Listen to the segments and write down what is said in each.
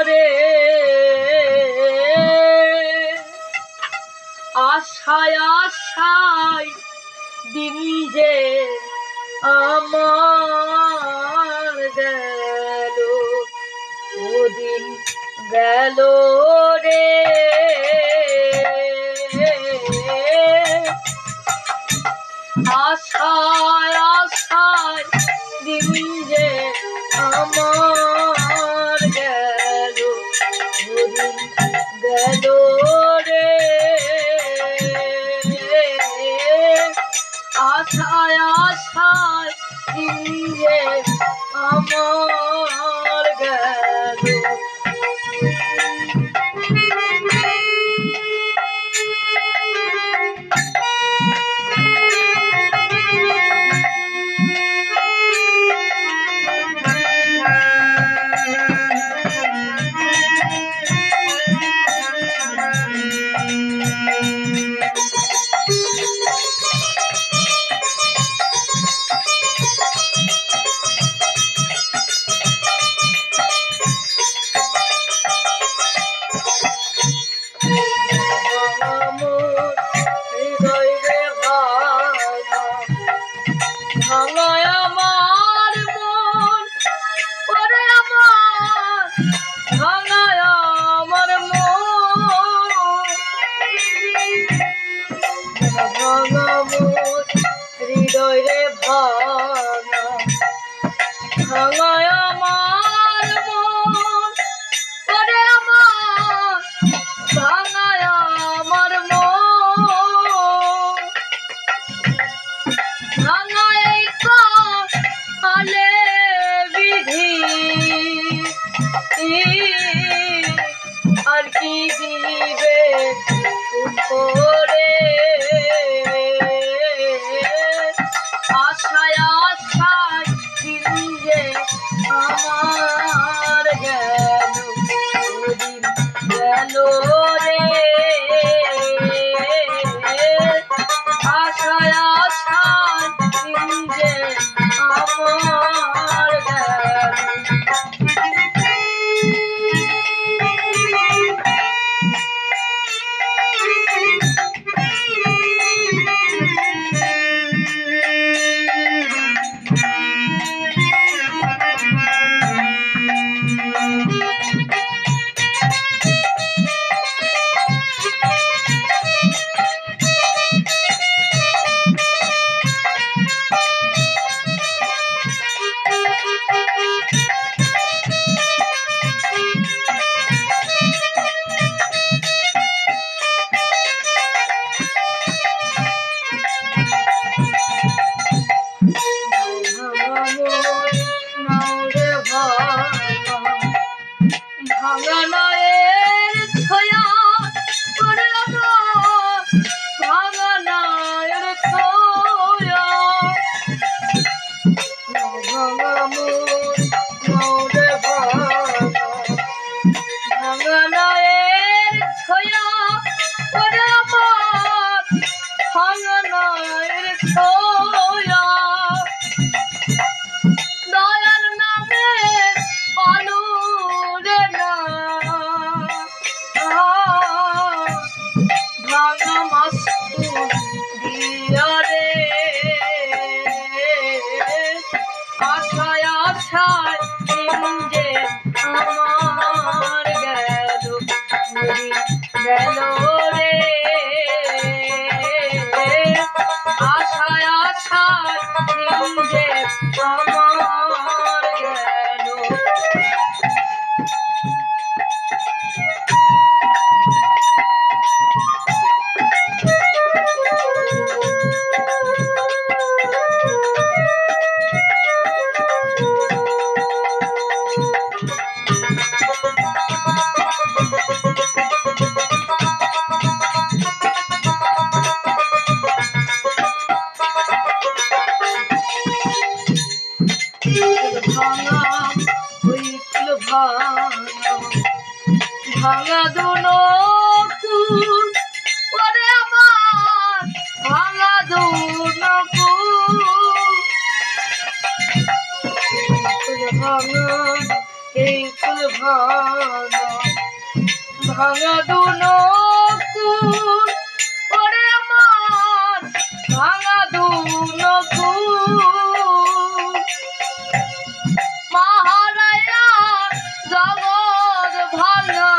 রে আশায় আশায় দিন যে আমার গেল ওদিন গেল রে আশায় আশায় দিন যে আমার গেল ওদিন গেল রে আশায় আশায় দিন যে আমার গেল ভাঙায় আমার মন ওরে আমার ভাঙায় আমার মন ভাঙা মন হৃদয় রে ভাঙা ভাঙায় আমার মন ওরে আমার ভাঙায় আমার মন ভাঙায় আলে বিধি আর কি দিবে উপরে আশায় আশায় দিন যে আমার গেল ওদিন গেল রে আশায় আশায় দিন যে আমার গেল ভাঙা নায়ের ছায়া করে আমার ভাঙা নায়ের ছায়া ভাঙা মোর নৌরে ভাঙা নায়ের ছায়া করে আমার ভাঙা নায়ের ছায়া দয়ার নামে পালু ভাঙা মাস্তুর দিয়া রে আশায় আশায় দিন যে আমার গেল গেল রে আশায় আশায় দিন যে আমার গেল ভাঙা দুনো কুল ওরে আমার ভাঙা দুনো কুল ভাঙা এই কুল ভাঙা ভাঙা দুনকুল ওরে আমার ভাঙা দুনকুল মহারায়া জগৎ ভাঙা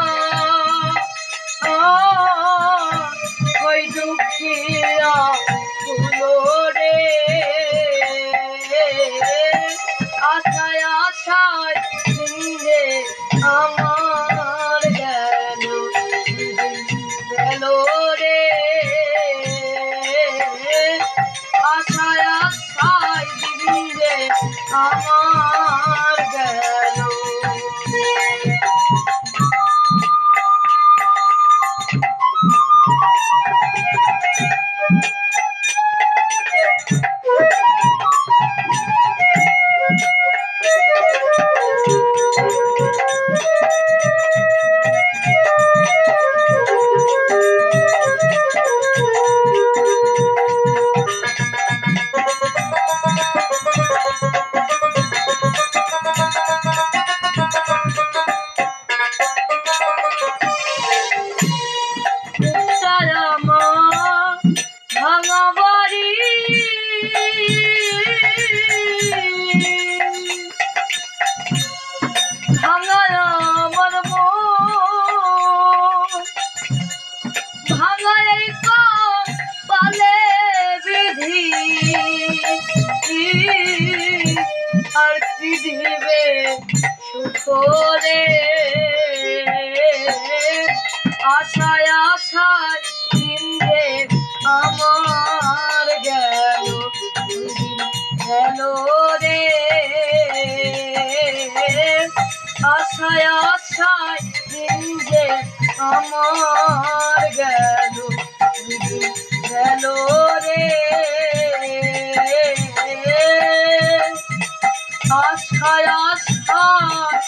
ওই দুঃখিয়া ফুলরে আশায় আশায় দিনে আমার গেল গেল রে আশায় আশায় দিনে আমার গেল ভাঙা বাড়ি ভাঙা আমার ভাঙা এই পালে বিধি আর কি দিবে সুখরে আশায় আশায় দিনে আমার গেল গেল রে আশায় আশায় দিনে আমার গেল গেল রে আশায় আশায়